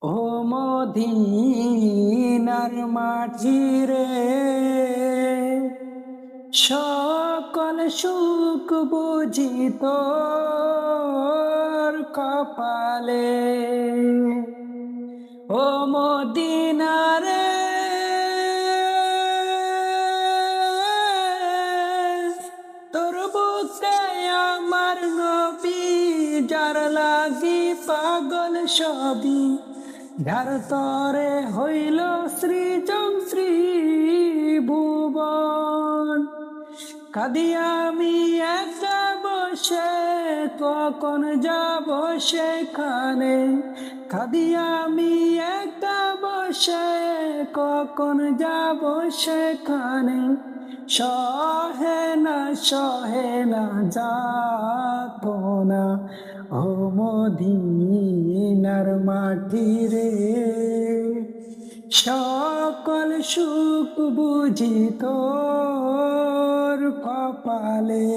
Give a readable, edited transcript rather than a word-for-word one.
ও মদিনার মাটি রে, সকল সুখ বুঝি তোর কপালে। ও মদিনা রে, তোর বুকে আমার নবী, যার লাগি পাগল সবই, যার তরে হইল সৃজন ভুবন। কাঁদি আমি একা বসে, কখন যাব সেখানে। কাঁদি আমি একা বসে, কখন যাব সেখানে। সহে না যাতনা, ও মদিনার মাটি রে, সকল সুখ বুঝি তোর কপালে।